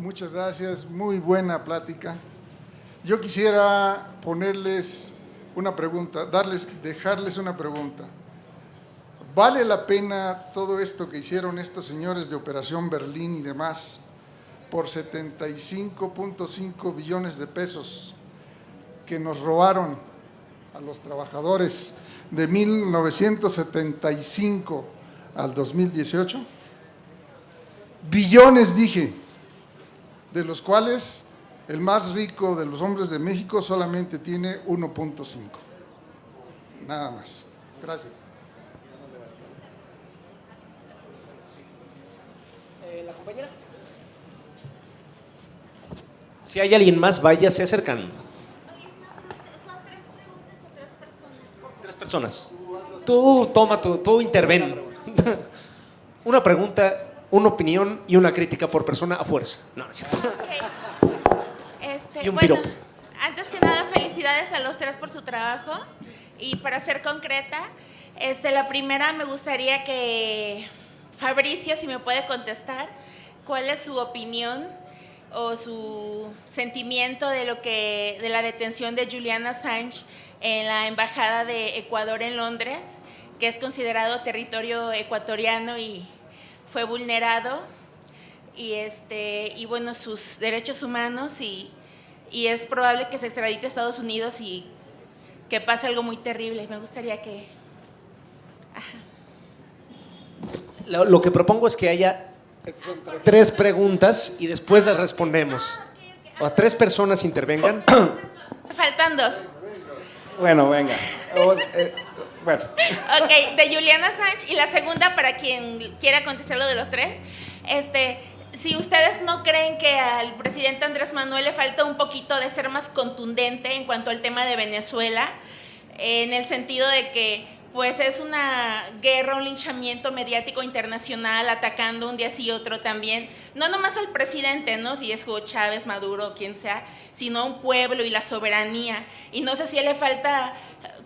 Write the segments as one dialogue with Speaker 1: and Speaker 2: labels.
Speaker 1: Muchas gracias, muy buena plática. Yo quisiera ponerles una pregunta, dejarles una pregunta. ¿Vale la pena todo esto que hicieron estos señores de Operación Berlín y demás por 75.5 billones de pesos que nos robaron a los trabajadores de 1975 al 2018? Billones, dije, de los cuales el más rico de los hombres de México solamente tiene 1.5. Nada más. Gracias.
Speaker 2: ¿La compañera? Si hay alguien más, váyase acercando.
Speaker 3: ¿Son 3 preguntas o 3 personas?
Speaker 2: 3 personas. Tú toma, tú interven. Una pregunta, una opinión y una crítica por persona a fuerza. No, no es cierto.
Speaker 3: Okay.
Speaker 2: Y un
Speaker 3: bueno,
Speaker 2: piropo.
Speaker 3: antes que nada, felicidades a los 3 por su trabajo. Y para ser concreta, la primera me gustaría que Fabricio, si me puede contestar, ¿cuál es su opinión o su sentimiento de la detención de Julian Assange en la embajada de Ecuador en Londres, que es considerado territorio ecuatoriano y fue vulnerado, y bueno, sus derechos humanos, y es probable que se extradite a Estados Unidos y que pase algo muy terrible? Me gustaría que... Ajá.
Speaker 2: Lo que propongo es que haya 3 preguntas y después las respondemos. O a 3 personas intervengan.
Speaker 3: Faltan 2.
Speaker 4: Bueno, venga. Bueno.
Speaker 3: Ok, de Julian Assange. Y la segunda, para quien quiera contestar lo de los 3, si ustedes no creen que al presidente Andrés Manuel le falta un poquito de ser más contundente en cuanto al tema de Venezuela, en el sentido de que pues es una guerra, un linchamiento mediático internacional, atacando un día sí y otro también, no nomás al presidente, ¿no? Si es Hugo Chávez, Maduro, quien sea, sino a un pueblo y la soberanía. Y no sé si le falta,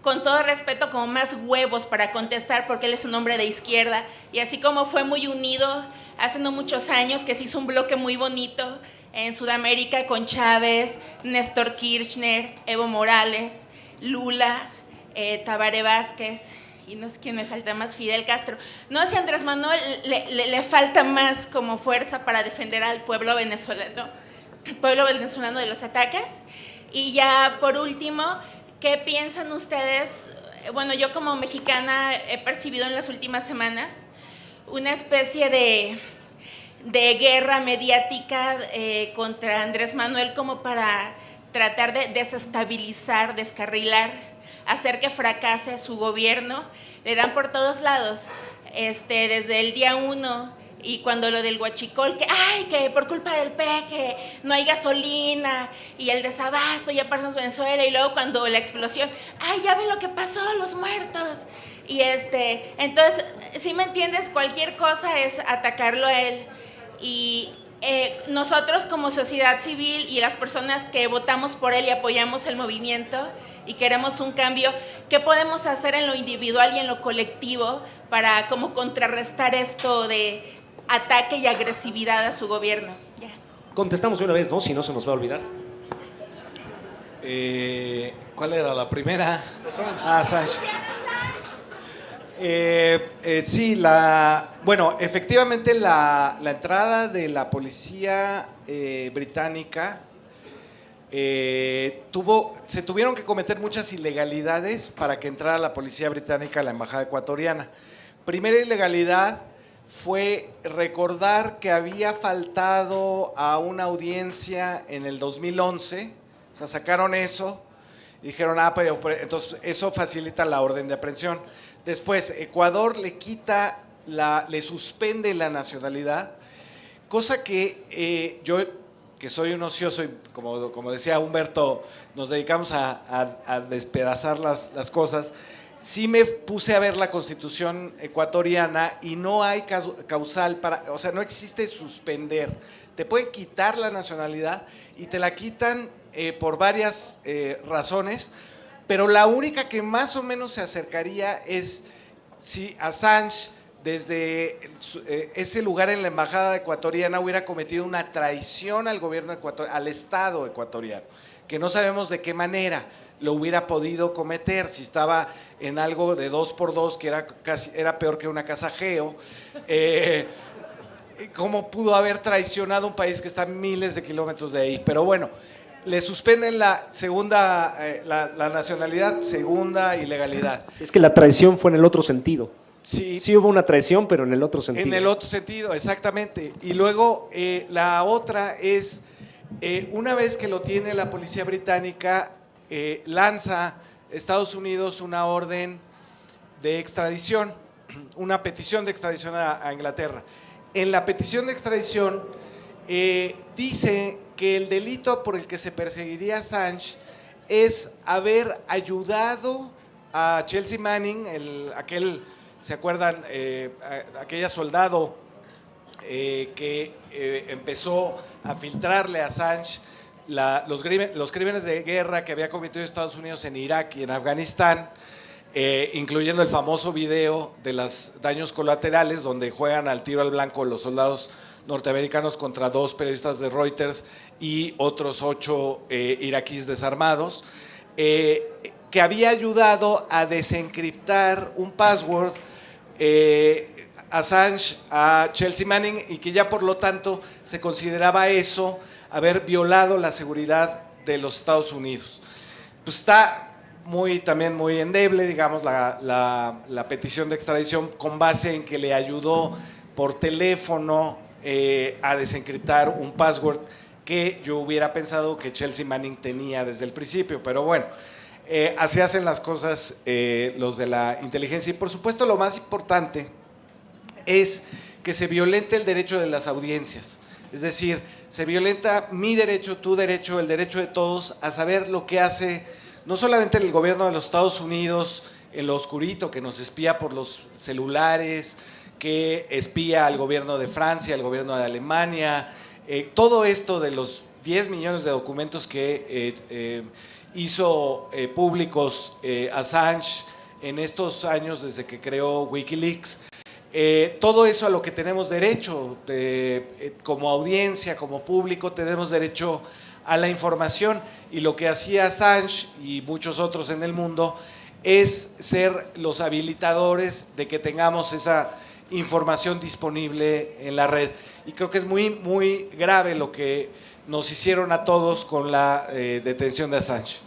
Speaker 3: con todo respeto, como más huevos para contestar, porque él es un hombre de izquierda, y así como fue muy unido hace no muchos años, que se hizo un bloque muy bonito en Sudamérica con Chávez, Néstor Kirchner, Evo Morales, Lula, Tabaré Vázquez, y no sé quién me falta más, Fidel Castro. No sé si a Andrés Manuel le falta más como fuerza para defender al pueblo venezolano de los ataques. Y ya por último, ¿qué piensan ustedes? Bueno, yo como mexicana he percibido en las últimas semanas una especie de guerra mediática contra Andrés Manuel, como para tratar de desestabilizar, descarrilar, hacer que fracase su gobierno. Le dan por todos lados, desde el día 1, y cuando lo del huachicol, que por culpa del peje no hay gasolina, y el desabasto, ya pasamos Venezuela, y luego cuando la explosión, ya ven lo que pasó, los muertos. Y entonces, si me entiendes, cualquier cosa es atacarlo a él. Y nosotros como sociedad civil y las personas que votamos por él y apoyamos el movimiento y queremos un cambio, ¿qué podemos hacer en lo individual y en lo colectivo para como contrarrestar esto de ataque y agresividad a su gobierno? Ya.
Speaker 2: Contestamos de una vez, ¿no? Si no, se nos va a olvidar.
Speaker 4: ¿Cuál era la primera? Assange. Sí, bueno, efectivamente la entrada de la policía británica se tuvieron que cometer muchas ilegalidades para que entrara la policía británica a la embajada ecuatoriana. Primera ilegalidad fue recordar que había faltado a una audiencia en el 2011, o sea, sacaron eso y dijeron, pero entonces eso facilita la orden de aprehensión. Después, Ecuador le suspende la nacionalidad, cosa que yo, que soy un ocioso, y como decía Humberto, nos dedicamos a despedazar las cosas. Sí me puse a ver la Constitución ecuatoriana y no hay causal o sea, no existe suspender. Te pueden quitar la nacionalidad y te la quitan por varias razones, pero la única que más o menos se acercaría es si Assange desde ese lugar en la embajada ecuatoriana hubiera cometido una traición al gobierno ecuatoriano, al Estado ecuatoriano, que no sabemos de qué manera lo hubiera podido cometer, si estaba en algo de 2x2, que era peor que una casa Geo. ¿Cómo pudo haber traicionado un país que está a miles de kilómetros de ahí? Pero bueno, le suspenden la segunda, la nacionalidad, segunda ilegalidad.
Speaker 2: Es que la traición fue en el otro sentido.
Speaker 4: Sí,
Speaker 2: Sí hubo una traición, pero en el otro sentido.
Speaker 4: en el otro sentido, exactamente. Y luego la otra es, una vez que lo tiene la policía británica, lanza Estados Unidos una orden de extradición, una petición de extradición a Inglaterra. En la petición de extradición dice que el delito por el que se perseguiría a Assange es haber ayudado a Chelsea Manning, aquel, ¿se acuerdan? Aquella soldado que empezó a filtrarle a Assange los crímenes de guerra que había cometido Estados Unidos en Irak y en Afganistán, incluyendo el famoso video de los daños colaterales, donde juegan al tiro al blanco los soldados norteamericanos contra 2 periodistas de Reuters y otros 8 iraquíes desarmados, que había ayudado a desencriptar un password Assange a Chelsea Manning, y que ya por lo tanto se consideraba eso haber violado la seguridad de los Estados Unidos. Pues está también muy endeble, digamos, la petición de extradición, con base en que le ayudó por teléfono a desencriptar un password que yo hubiera pensado que Chelsea Manning tenía desde el principio, pero bueno, así hacen las cosas los de la inteligencia. Y por supuesto lo más importante es que se violente el derecho de las audiencias. Es decir, se violenta mi derecho, tu derecho, el derecho de todos a saber lo que hace no solamente el gobierno de los Estados Unidos en lo oscurito, que nos espía por los celulares, que espía al gobierno de Francia, al gobierno de Alemania, todo esto de los 10 millones de documentos que hizo públicos Assange en estos años desde que creó Wikileaks. Todo eso a lo que tenemos derecho, como audiencia, como público, tenemos derecho a la información, y lo que hacía Assange y muchos otros en el mundo es ser los habilitadores de que tengamos esa información disponible en la red. Y creo que es muy, muy grave lo que nos hicieron a todos con la detención de Assange.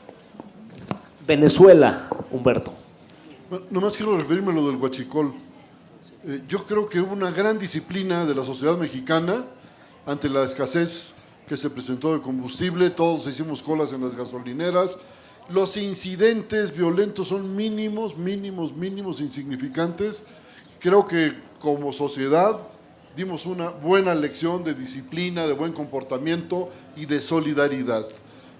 Speaker 2: Venezuela, Humberto.
Speaker 5: Bueno, nomás quiero referirme a lo del huachicol. Yo creo que hubo una gran disciplina de la sociedad mexicana ante la escasez que se presentó de combustible. Todos hicimos colas en las gasolineras. Los incidentes violentos son mínimos, insignificantes. Creo que como sociedad dimos una buena lección de disciplina, de buen comportamiento y de solidaridad.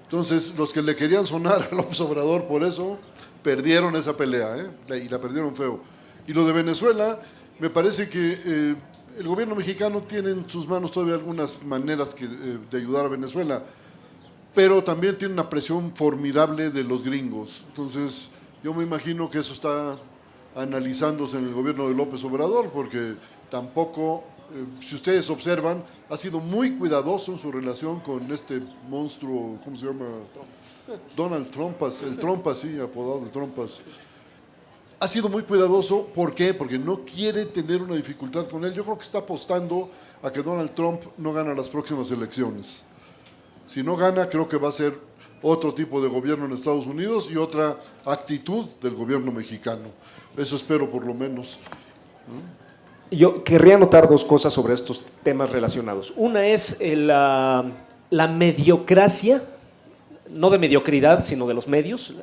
Speaker 5: Entonces, los que le querían sonar a López Obrador por eso, perdieron esa pelea, y la perdieron feo. Y lo de Venezuela, me parece que el gobierno mexicano tiene en sus manos todavía algunas maneras de ayudar a Venezuela, pero también tiene una presión formidable de los gringos. Entonces, yo me imagino que eso está analizándose en el gobierno de López Obrador, porque tampoco, si ustedes observan, ha sido muy cuidadoso en su relación con este monstruo, ¿cómo se llama? Donald Trumpas, el Trumpas, sí, apodado el Trumpas. Ha sido muy cuidadoso. ¿Por qué? Porque no quiere tener una dificultad con él. Yo creo que está apostando a que Donald Trump no gane las próximas elecciones. Si no gana, creo que va a ser otro tipo de gobierno en Estados Unidos y otra actitud del gobierno mexicano. Eso espero por lo menos.
Speaker 2: Yo querría anotar dos cosas sobre estos temas relacionados. Una es la mediocracia, no de mediocridad, sino de los medios,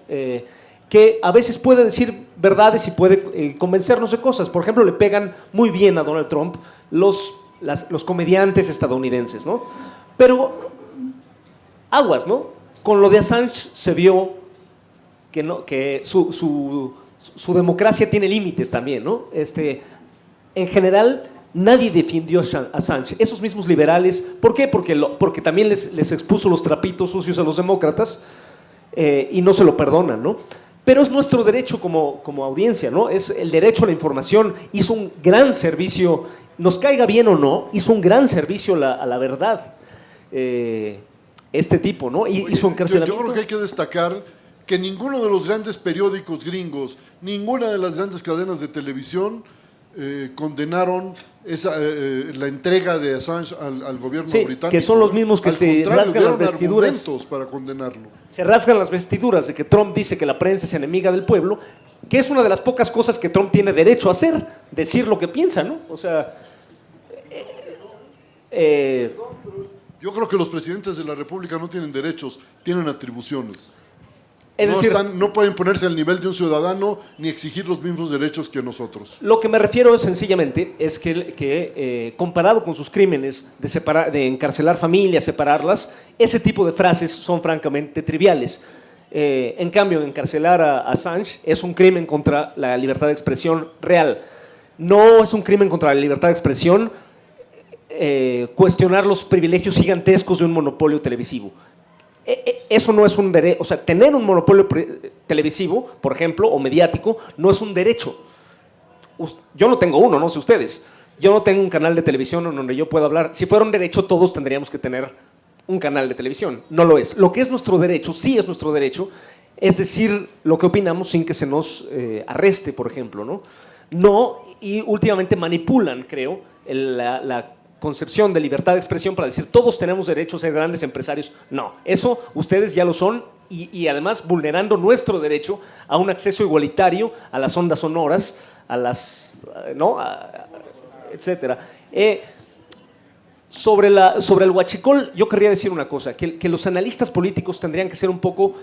Speaker 2: que a veces puede decir verdades y puede convencernos de cosas. Por ejemplo, le pegan muy bien a Donald Trump los comediantes estadounidenses, ¿no? Pero aguas, ¿no? Con lo de Assange se vio que su democracia tiene límites también, ¿no? En general, nadie defendió a Assange. Esos mismos liberales, ¿por qué? Porque también les expuso los trapitos sucios a los demócratas y no se lo perdonan, ¿no? Pero es nuestro derecho como audiencia, ¿no? Es el derecho a la información. Hizo un gran servicio, nos caiga bien o no, hizo un gran servicio a la verdad. Este tipo, ¿no?
Speaker 5: Oye,
Speaker 2: Hizo encarcelamiento.
Speaker 5: yo creo que hay que destacar que ninguno de los grandes periódicos gringos, ninguna de las grandes cadenas de televisión condenaron la entrega de Assange al gobierno
Speaker 2: Sí,
Speaker 5: británico.
Speaker 2: que son los mismos que
Speaker 5: Al
Speaker 2: se
Speaker 5: contrario,
Speaker 2: rasgan las
Speaker 5: dieron
Speaker 2: vestiduras.
Speaker 5: argumentos para condenarlo.
Speaker 2: Se rasgan las vestiduras de que Trump dice que la prensa es enemiga del pueblo, que es una de las pocas cosas que Trump tiene derecho a hacer, decir lo que piensa, ¿no? O sea,
Speaker 5: Yo creo que los presidentes de la República no tienen derechos, tienen atribuciones.
Speaker 2: es decir,
Speaker 5: No pueden ponerse al nivel de un ciudadano ni exigir los mismos derechos que nosotros.
Speaker 2: lo que me refiero sencillamente es que comparado con sus crímenes de encarcelar familias, separarlas, ese tipo de frases son francamente triviales. En cambio, encarcelar a Assange es un crimen contra la libertad de expresión real. No es un crimen contra la libertad de expresión cuestionar los privilegios gigantescos de un monopolio televisivo. Eso no es un derecho. O sea, tener un monopolio televisivo, por ejemplo, o mediático, no es un derecho. Yo no tengo uno, no sé ustedes. Yo no tengo un canal de televisión en donde yo pueda hablar. Si fuera un derecho, todos tendríamos que tener un canal de televisión. No lo es. Lo que es nuestro derecho, sí es nuestro derecho, es decir lo que opinamos sin que se nos arreste, por ejemplo, ¿no? No, y últimamente manipulan, creo, la concepción de libertad de expresión para decir todos tenemos derecho a ser grandes empresarios. No, eso ustedes ya lo son y además vulnerando nuestro derecho a un acceso igualitario a las ondas sonoras, a las, ¿no? Etcétera. Sobre el huachicol, yo querría decir una cosa, que los analistas políticos tendrían que ser un poco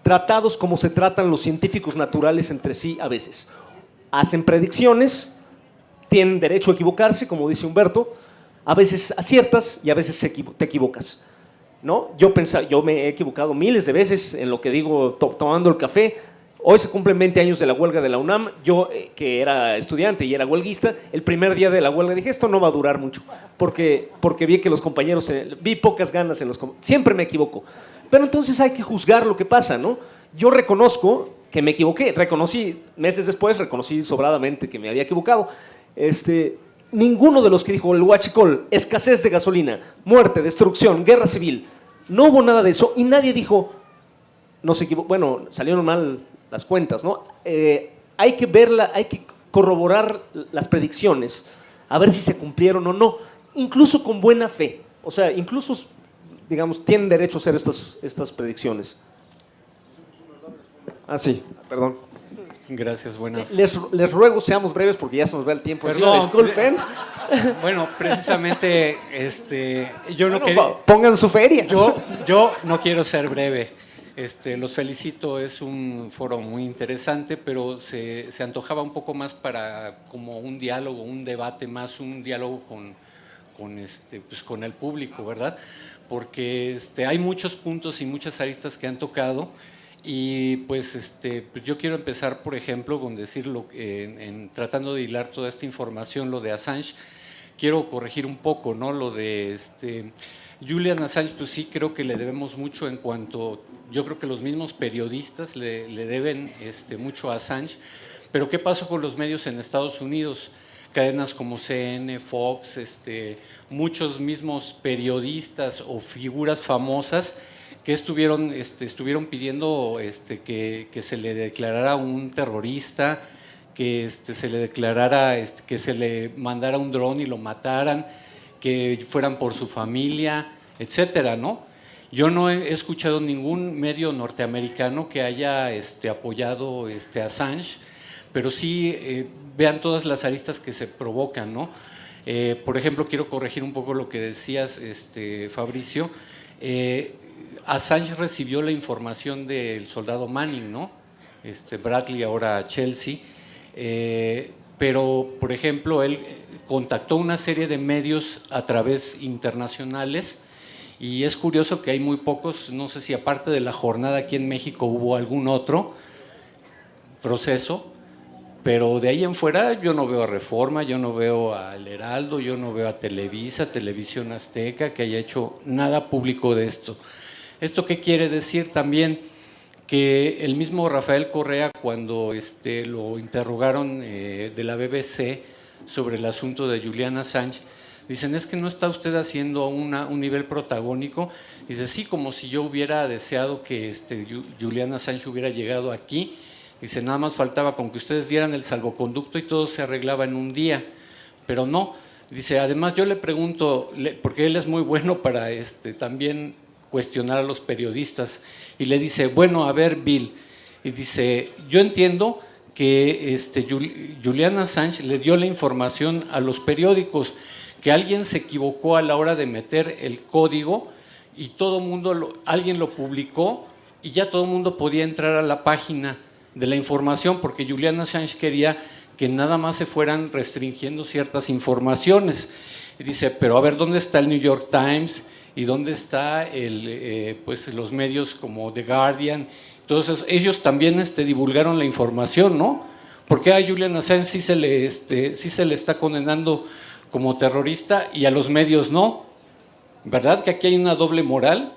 Speaker 2: tratados como se tratan los científicos naturales entre sí a veces. Hacen predicciones, tienen derecho a equivocarse, como dice Humberto, a veces aciertas y a veces te equivocas, ¿no? Yo me he equivocado miles de veces en lo que digo tomando el café. Hoy se cumplen 20 años de la huelga de la UNAM. Yo, que era estudiante y era huelguista, el primer día de la huelga dije, esto no va a durar mucho, porque vi que los compañeros, vi pocas ganas en siempre me equivoco. Pero entonces hay que juzgar lo que pasa, ¿no? Yo reconozco que me equivoqué, meses después reconocí sobradamente que me había equivocado. Ninguno de los que dijo el huachicol, escasez de gasolina, muerte, destrucción, guerra civil, no hubo nada de eso y nadie dijo, no se equivocó, bueno, salieron mal las cuentas, ¿no? Hay que corroborar las predicciones, a ver si se cumplieron o no, incluso con buena fe, o sea, incluso, digamos, tienen derecho a hacer estas predicciones. Sí, perdón.
Speaker 6: Gracias, buenas.
Speaker 2: Les ruego seamos breves porque ya se nos va el tiempo.
Speaker 6: Perdón.
Speaker 2: Disculpen.
Speaker 6: Bueno, precisamente, yo no
Speaker 2: pongan su feria.
Speaker 6: Yo no quiero ser breve. Los felicito, es un foro muy interesante, pero se antojaba un poco más para como un diálogo, un debate más, un diálogo con el público, ¿verdad? Porque hay muchos puntos y muchas aristas que han tocado. Y pues yo quiero empezar, por ejemplo, con decirlo, tratando de hilar toda esta información, lo de Assange, quiero corregir un poco, ¿no? Lo de Julian Assange, pues sí creo que le debemos mucho en cuanto, yo creo que los mismos periodistas le deben mucho a Assange, pero ¿qué pasó con los medios en Estados Unidos? Cadenas como CNN, Fox, muchos mismos periodistas o figuras famosas que estuvieron pidiendo que se le declarara un terrorista, que se le declarara, que se le mandara un dron y lo mataran, que fueran por su familia, etcétera, ¿no? Yo no he escuchado ningún medio norteamericano que haya apoyado a Assange, pero sí vean todas las aristas que se provocan, ¿no? Por ejemplo, quiero corregir un poco lo que decías, Fabricio. Assange recibió la información del soldado Manning, ¿no? Bradley, ahora Chelsea, pero, por ejemplo, él contactó una serie de medios a través internacionales y es curioso que hay muy pocos, no sé si aparte de la jornada aquí en México hubo algún otro proceso, pero de ahí en fuera yo no veo a Reforma, yo no veo al Heraldo, yo no veo a Televisa, Televisión Azteca, que haya hecho nada público de esto. ¿Esto qué quiere decir también? que el mismo Rafael Correa, cuando lo interrogaron de la BBC sobre el asunto de Julian Assange, dicen, es que no está usted haciendo un nivel protagónico. Dice, sí, como si yo hubiera deseado que Julian Assange hubiera llegado aquí. Dice, nada más faltaba con que ustedes dieran el salvoconducto y todo se arreglaba en un día, pero no. Dice, además yo le pregunto, porque él es muy bueno para también cuestionar a los periodistas, y le dice, bueno, a ver, Bill, y dice, yo entiendo que Julian Assange le dio la información a los periódicos, que alguien se equivocó a la hora de meter el código y todo mundo, alguien lo publicó y ya todo el mundo podía entrar a la página de la información, porque Julian Assange quería que nada más se fueran restringiendo ciertas informaciones. Y dice, pero a ver, ¿dónde está el New York Times? ¿Y dónde está pues los medios como The Guardian? Entonces, ellos también divulgaron la información, ¿no? ¿Por qué a Julian Assange sí se le está condenando como terrorista y a los medios no? ¿Verdad que aquí hay una doble moral?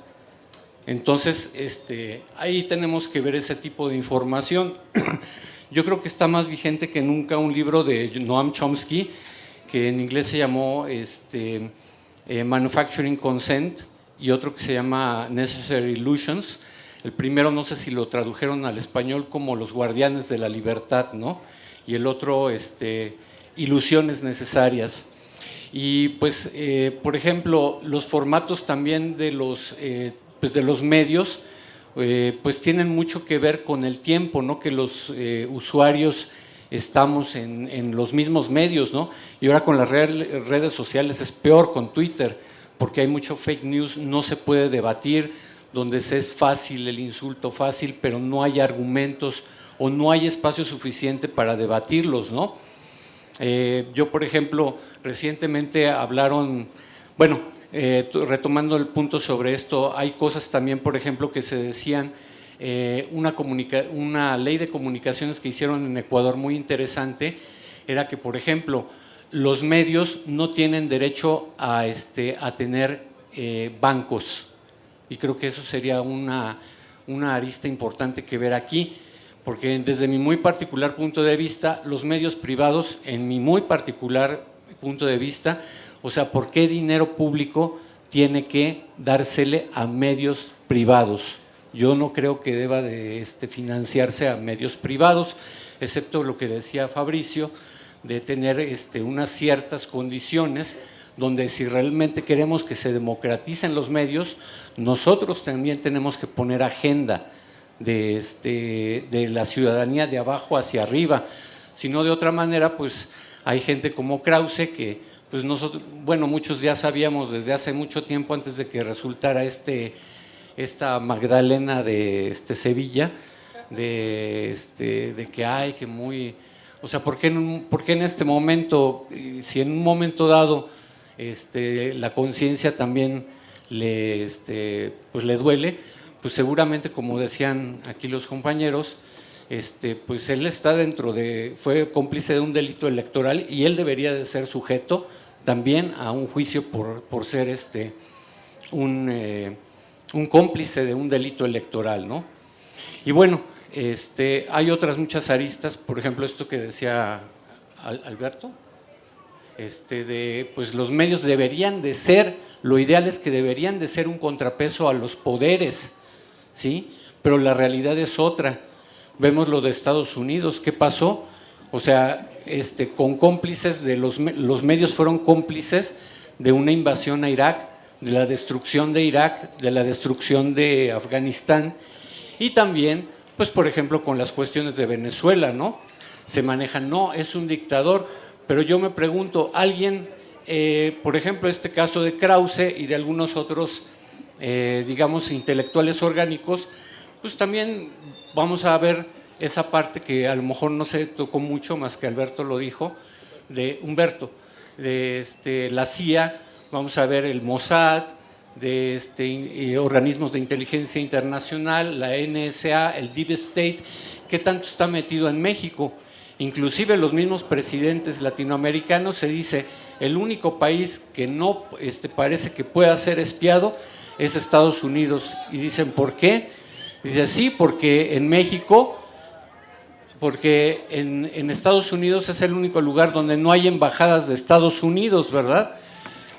Speaker 6: Entonces, ahí tenemos que ver ese tipo de información. Yo creo que está más vigente que nunca un libro de Noam Chomsky, que en inglés se llamó Manufacturing Consent, y otro que se llama Necessary Illusions. El primero no sé si lo tradujeron al español como Los Guardianes de la Libertad, ¿no? Y el otro, Ilusiones Necesarias. Y pues, por ejemplo, los formatos también de los medios, pues tienen mucho que ver con el tiempo, ¿no? Que los usuarios estamos en los mismos medios, ¿no? Y ahora con las redes sociales es peor, con Twitter, porque hay mucho fake news, no se puede debatir, donde es fácil el insulto fácil, pero no hay argumentos o no hay espacio suficiente para debatirlos, ¿no? Yo, por ejemplo, recientemente hablaron, bueno, retomando el punto sobre esto, hay cosas también, por ejemplo, que se decían, una ley de comunicaciones que hicieron en Ecuador muy interesante, era que, por ejemplo, los medios no tienen derecho a tener bancos, y creo que eso sería una arista importante que ver aquí, porque desde mi muy particular punto de vista, los medios privados, en mi muy particular punto de vista, o sea, ¿por qué dinero público tiene que dársele a medios privados? Yo no creo que deba de financiarse a medios privados, excepto lo que decía Fabricio, de tener unas ciertas condiciones donde si realmente queremos que se democraticen los medios, nosotros también tenemos que poner agenda de la ciudadanía de abajo hacia arriba. Si no, de otra manera, pues hay gente como Krause que pues nosotros, bueno, muchos ya sabíamos desde hace mucho tiempo, antes de que resultara esta Magdalena de Sevilla, de que hay que muy, o sea, ¿por qué en este momento, si en un momento dado la conciencia también pues le duele, pues seguramente, como decían aquí los compañeros, pues él está fue cómplice de un delito electoral y él debería de ser sujeto también a un juicio por ser un cómplice de un delito electoral, ¿no? Y bueno, hay otras muchas aristas, por ejemplo, esto que decía Alberto, pues los medios deberían de ser, lo ideal es que deberían de ser un contrapeso a los poderes, ¿sí? Pero la realidad es otra. Vemos lo de Estados Unidos, ¿qué pasó? O sea, con cómplices los medios fueron cómplices de una invasión a Irak, de la destrucción de Irak, de la destrucción de Afganistán, y también, pues por ejemplo, con las cuestiones de Venezuela, ¿no? Se manejan, no, es un dictador, pero yo me pregunto, alguien, por ejemplo, este caso de Krause y de algunos otros, digamos, intelectuales orgánicos, pues también vamos a ver esa parte que a lo mejor no se tocó mucho, más que Alberto lo dijo, de Humberto, de la CIA, vamos a ver el Mossad, de organismos de inteligencia internacional, la NSA, el Deep State, que tanto está metido en México. Inclusive los mismos presidentes latinoamericanos se dice, el único país que no parece que pueda ser espiado es Estados Unidos. Y dicen, ¿por qué? Dice, sí, porque en México, porque en Estados Unidos es el único lugar donde no hay embajadas de Estados Unidos, ¿verdad?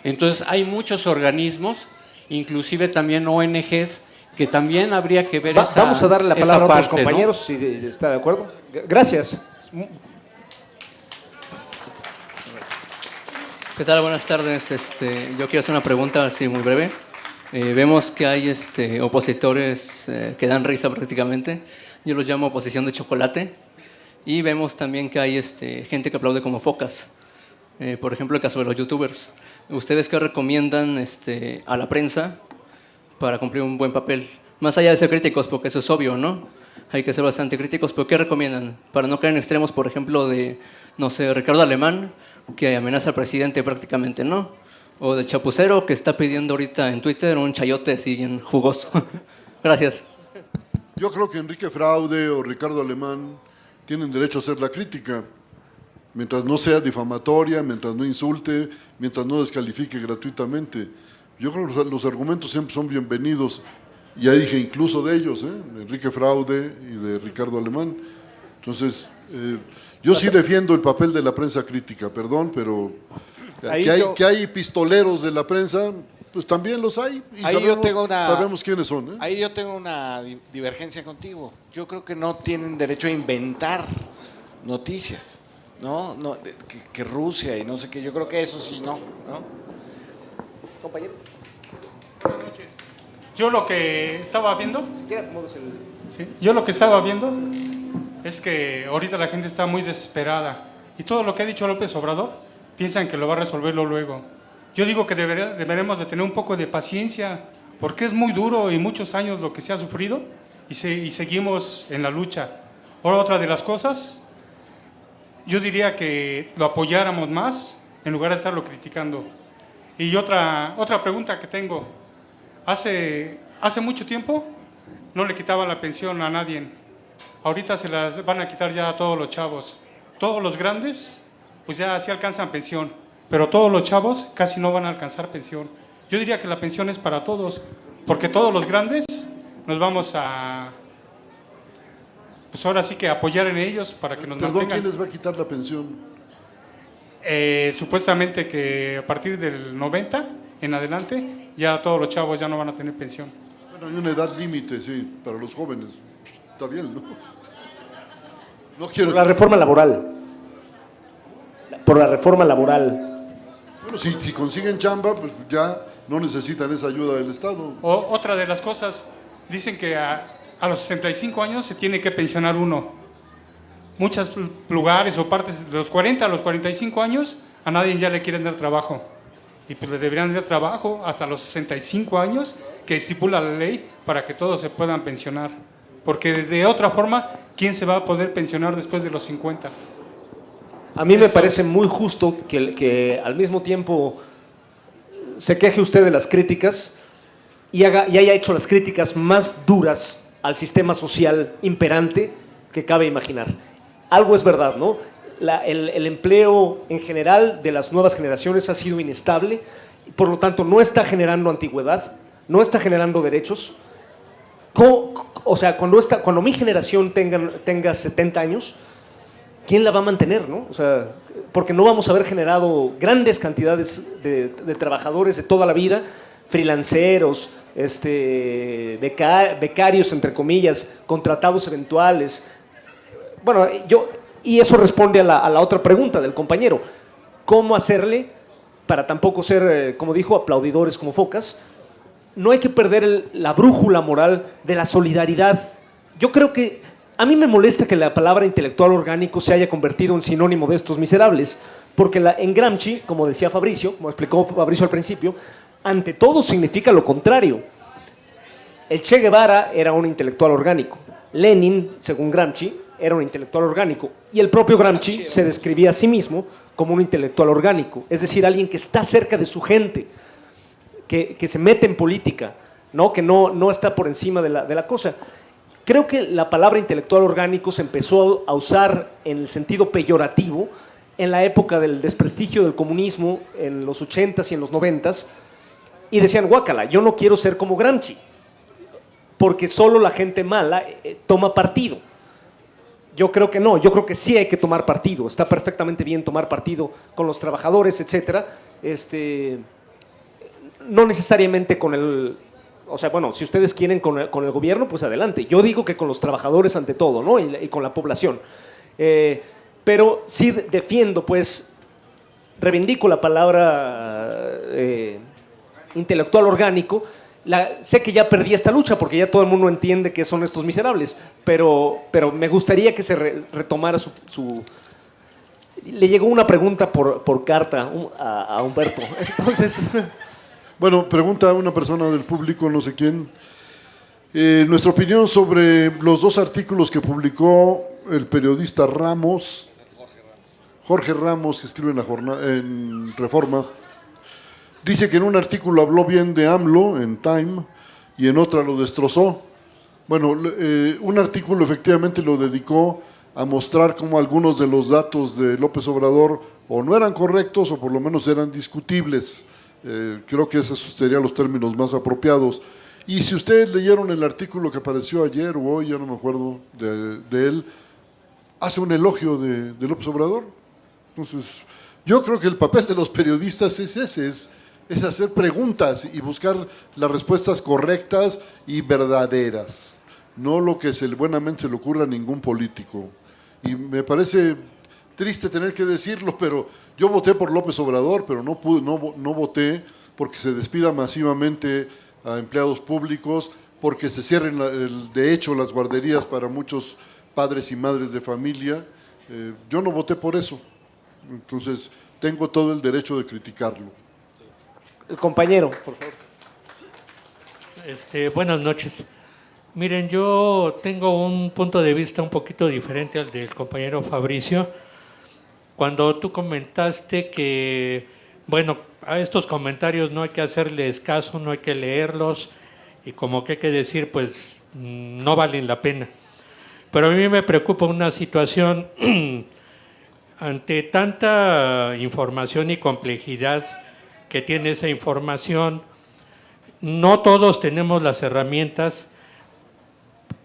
Speaker 6: Entonces hay muchos organismos, inclusive también ONGs, que también habría que ver esa
Speaker 2: Vamos a darle la palabra a otros
Speaker 6: parte, ¿no?
Speaker 2: compañeros, si está de acuerdo. Gracias.
Speaker 7: ¿Qué tal? Buenas tardes. Yo quiero hacer una pregunta así muy breve. Vemos que hay opositores que dan risa prácticamente. Yo los llamo oposición de chocolate. Y vemos también que hay gente que aplaude como focas. Por ejemplo, el caso de los youtubers. ¿Ustedes qué recomiendan a la prensa para cumplir un buen papel? Más allá de ser críticos, porque eso es obvio, ¿no? Hay que ser bastante críticos, pero ¿qué recomiendan? Para no caer en extremos, por ejemplo, de, no sé, Ricardo Alemán, que amenaza al presidente prácticamente, ¿no? O del chapucero que está pidiendo ahorita en Twitter un chayote así bien jugoso. Gracias.
Speaker 5: Yo creo que Enrique Fraude o Ricardo Alemán tienen derecho a hacer la crítica, mientras no sea difamatoria, mientras no insulte, mientras no descalifique gratuitamente. Yo creo que los argumentos siempre son bienvenidos. Ya dije incluso de ellos, de Enrique Fraude y de Ricardo Alemán. Entonces, yo sí defiendo el papel de la prensa crítica, perdón, pero que hay pistoleros de la prensa, pues también los hay. Y sabemos quiénes son.
Speaker 4: Ahí yo tengo una divergencia contigo. Yo creo que no tienen derecho a inventar noticias, ¿no? Que Rusia y no sé qué. Yo creo que eso sí, ¿no?
Speaker 2: Compañero.
Speaker 8: Buenas noches. Yo lo que estaba viendo,
Speaker 2: Si quiere, acomódese el...
Speaker 8: ¿sí? Yo lo que estaba viendo es que ahorita la gente está muy desesperada y todo lo que ha dicho López Obrador piensan que lo va a resolverlo luego. Yo digo que deberemos de tener un poco de paciencia porque es muy duro y muchos años lo que se ha sufrido y seguimos en la lucha. Ahora, otra de las cosas, yo diría que lo apoyáramos más en lugar de estarlo criticando. Y otra pregunta que tengo, hace mucho tiempo no le quitaban la pensión a nadie. Ahorita se las van a quitar ya a todos los chavos. Todos los grandes, pues ya sí alcanzan pensión, pero todos los chavos casi no van a alcanzar pensión. Yo diría que la pensión es para todos, porque todos los grandes nos vamos a, pues ahora sí que apoyar en ellos para que nos
Speaker 5: Perdón,
Speaker 8: mantengan.
Speaker 5: ¿quién les va a quitar la pensión?
Speaker 8: Supuestamente que a partir del 90 en adelante ya todos los chavos ya no van a tener pensión.
Speaker 5: Bueno, hay una edad límite, sí, para los jóvenes. Está bien, ¿no? No quiero...
Speaker 2: Por la reforma laboral. Por la reforma laboral.
Speaker 5: Bueno, si consiguen chamba, pues ya no necesitan esa ayuda del Estado.
Speaker 8: Otra de las cosas, dicen que a los 65 años se tiene que pensionar uno. Muchos lugares o partes de los 40 a los 45 años a nadie ya le quieren dar trabajo. Y pues le deberían dar trabajo hasta los 65 años que estipula la ley para que todos se puedan pensionar. Porque de otra forma, ¿quién se va a poder pensionar después de los 50?
Speaker 2: A mí me parece muy justo que al mismo tiempo se queje usted de las críticas y haya hecho las críticas más duras al sistema social imperante que cabe imaginar. Algo es verdad, ¿no? El empleo en general de las nuevas generaciones ha sido inestable, por lo tanto no está generando antigüedad, no está generando derechos. O sea, cuando mi generación tenga 70 años, ¿quién la va a mantener, no? O sea, porque no vamos a haber generado grandes cantidades de trabajadores de toda la vida, freelanceros, becarios, entre comillas, contratados eventuales. Bueno, y eso responde a la otra pregunta del compañero. ¿Cómo hacerle para tampoco ser, como dijo, aplaudidores como focas? No hay que perder la brújula moral de la solidaridad. Yo creo que a mí me molesta que la palabra intelectual orgánico se haya convertido en sinónimo de estos miserables, porque en Gramsci, como decía Fabricio, como explicó Fabricio al principio, ante todo significa lo contrario. El Che Guevara era un intelectual orgánico. Lenin, según Gramsci, era un intelectual orgánico. Y el propio Gramsci se describía a sí mismo como un intelectual orgánico, es decir, alguien que está cerca de su gente, que se mete en política, ¿no? Que no está por encima de la cosa. Creo que la palabra intelectual orgánico se empezó a usar en el sentido peyorativo en la época del desprestigio del comunismo, en los 80s y en los 90s, y decían, guácala, yo no quiero ser como Gramsci. porque solo la gente mala toma partido. Yo creo que no, yo creo que sí hay que tomar partido. Está perfectamente bien tomar partido con los trabajadores, etcétera. No necesariamente con el... O sea, bueno, si ustedes quieren con el gobierno, pues adelante. Yo digo que con los trabajadores ante todo, ¿no? Y con la población. Pero sí defiendo, pues, reivindico la palabra intelectual orgánico. Sé que ya perdí esta lucha porque ya todo el mundo entiende que son estos miserables, pero me gustaría que se retomara su... Le llegó una pregunta por carta a Humberto. Entonces...
Speaker 5: Bueno, pregunta a una persona del público, no sé quién. Nuestra opinión sobre los 2 artículos que publicó el periodista Ramos, Jorge Ramos, que escribe en Reforma. Dice que en un artículo habló bien de AMLO en Time y en otra lo destrozó. Bueno, un artículo efectivamente lo dedicó a mostrar cómo algunos de los datos de López Obrador o no eran correctos o por lo menos eran discutibles. Creo que esos serían los términos más apropiados. Y si ustedes leyeron el artículo que apareció ayer o hoy, ya no me acuerdo de él, hace un elogio de López Obrador. Entonces, yo creo que el papel de los periodistas es ese, es hacer preguntas y buscar las respuestas correctas y verdaderas, no lo que buenamente se le ocurra a ningún político. Y me parece triste tener que decirlo, pero yo voté por López Obrador, pero no voté porque se despida masivamente a empleados públicos, porque se cierren de hecho las guarderías para muchos padres y madres de familia. Yo no voté por eso, entonces tengo todo el derecho de criticarlo.
Speaker 2: El compañero, por favor.
Speaker 9: Buenas noches. Miren, yo tengo un punto de vista un poquito diferente al del compañero Fabricio. Cuando tú comentaste que, bueno, a estos comentarios no hay que hacerles caso, no hay que leerlos y como que hay que decir, pues, no valen la pena. Pero a mí me preocupa una situación ante tanta información y complejidad que tiene esa información. No todos tenemos las herramientas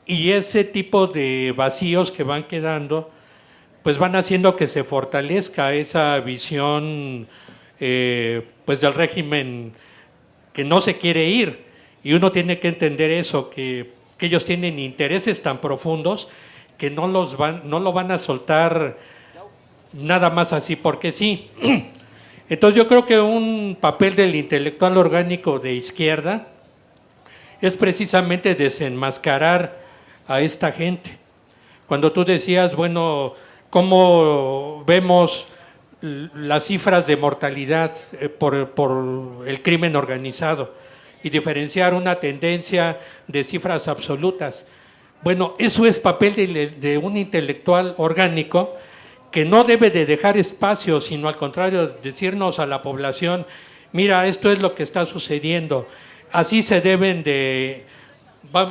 Speaker 9: y ese tipo de vacíos que van quedando, pues van haciendo que se fortalezca esa visión pues del régimen que no se quiere ir. Y uno tiene que entender eso, que ellos tienen intereses tan profundos que no lo van a soltar nada más así porque sí. Entonces yo creo que un papel del intelectual orgánico de izquierda es precisamente desenmascarar a esta gente. Cuando tú decías, bueno, ¿cómo vemos las cifras de mortalidad por el crimen organizado? Y diferenciar una tendencia de cifras absolutas. Bueno, eso es papel de un intelectual orgánico que no debe de dejar espacio, sino al contrario, decirnos a la población, mira, esto es lo que está sucediendo. Así se deben de...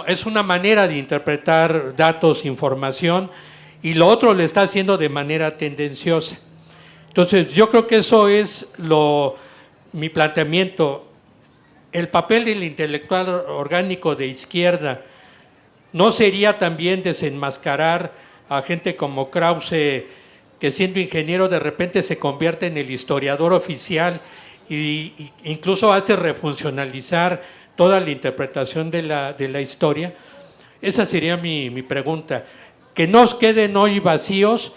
Speaker 9: Es una manera de interpretar datos, información, y lo otro lo está haciendo de manera tendenciosa. Entonces, yo creo que eso es mi planteamiento. El papel del intelectual orgánico de izquierda no sería también desenmascarar a gente como Krause, que siendo ingeniero de repente se convierte en el historiador oficial e incluso hace refuncionalizar toda la interpretación de la historia. Esa sería mi pregunta. Que no queden hoy vacíos,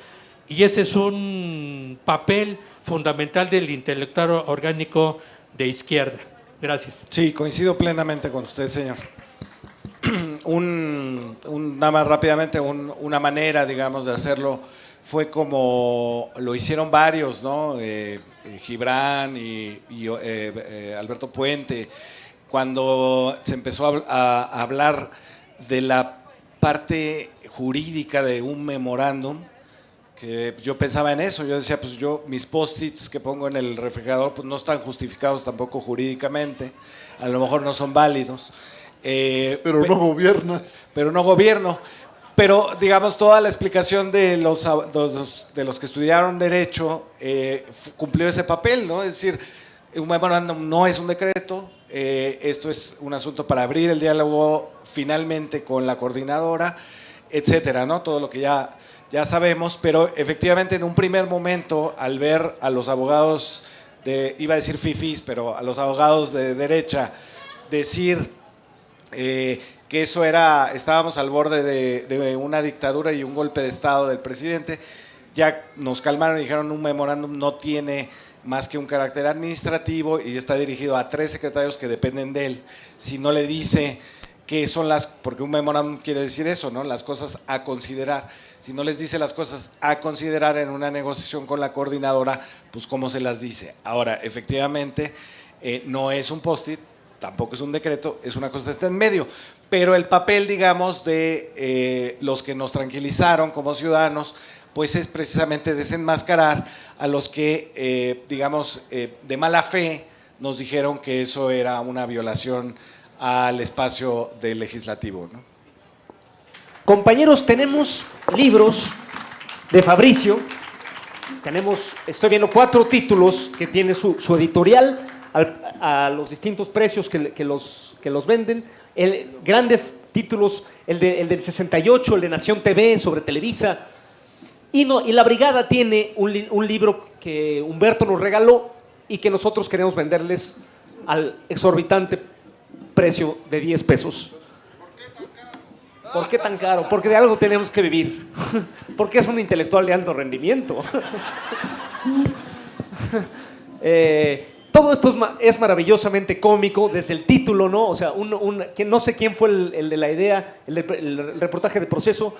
Speaker 9: y ese es un papel fundamental del intelectual orgánico de izquierda. Gracias.
Speaker 4: Sí, coincido plenamente con usted, señor. Nada más rápidamente, una manera, digamos, de hacerlo fue como lo hicieron varios, ¿no? Gibran y Alberto Puente, cuando se empezó a hablar de la parte jurídica de un memorándum, que yo pensaba en eso, yo decía, pues mis post-its que pongo en el refrigerador pues no están justificados tampoco jurídicamente, a lo mejor no son válidos.
Speaker 5: Pero no gobiernas.
Speaker 4: Pero no gobierno. Pero, digamos, toda la explicación de los que estudiaron Derecho cumplió ese papel, ¿no? Es decir, un memorándum no es un decreto, esto es un asunto para abrir el diálogo finalmente con la coordinadora, etcétera, ¿no? Todo lo que ya sabemos, pero efectivamente en un primer momento, al ver a los abogados iba a decir fifís, pero a los abogados de derecha decir que eso estábamos al borde de una dictadura y un golpe de Estado del presidente, ya nos calmaron y dijeron un memorándum no tiene más que un carácter administrativo y está dirigido a 3 secretarios que dependen de él. Si no le dice qué son porque un memorándum quiere decir eso, ¿no? Las cosas a considerar. Si no les dice las cosas a considerar en una negociación con la coordinadora, pues cómo se las dice. Ahora, efectivamente, no es un post-it, tampoco es un decreto, es una cosa que está en medio. Pero el papel, digamos, de los que nos tranquilizaron como ciudadanos, pues es precisamente desenmascarar a los que, digamos, de mala fe nos dijeron que eso era una violación al espacio del legislativo, ¿no?
Speaker 2: Compañeros, tenemos libros de Fabricio, estoy viendo 4 títulos que tiene su editorial a los distintos precios que los venden, grandes títulos, el del 68, el de Nación TV sobre Televisa, y La Brigada tiene un libro que Humberto nos regaló y que nosotros queremos venderles al exorbitante precio de 10 pesos. ¿Por qué tan caro? Porque de algo tenemos que vivir. Porque es un intelectual de alto rendimiento. Todo esto es maravillosamente cómico desde el título, ¿no? O sea, que no sé quién fue el de la idea, el reportaje de Proceso,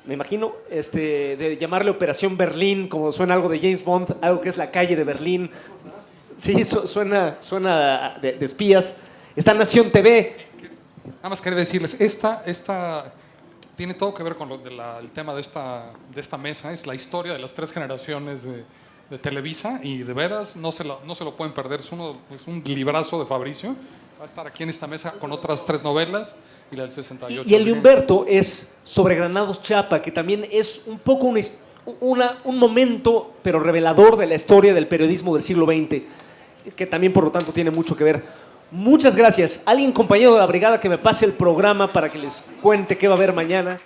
Speaker 2: me imagino, de llamarle Operación Berlín, como suena algo de James Bond, algo que es la calle de Berlín. Sí, suena de espías. Está Nación TV.
Speaker 10: Nada más quería decirles, esta tiene todo que ver con el tema de esta mesa, es la historia de las 3 generaciones de Televisa y de veras no se lo pueden perder, es un librazo de Fabricio, va a estar aquí en esta mesa con otras 3 novelas y la del 68.
Speaker 2: Y el de Humberto es sobre Granados Chapa, que también es un poco un momento, pero revelador de la historia del periodismo del siglo XX, que también por lo tanto tiene mucho que ver. Muchas gracias. ¿Alguien, compañero de la brigada, que me pase el programa para que les cuente qué va a haber mañana?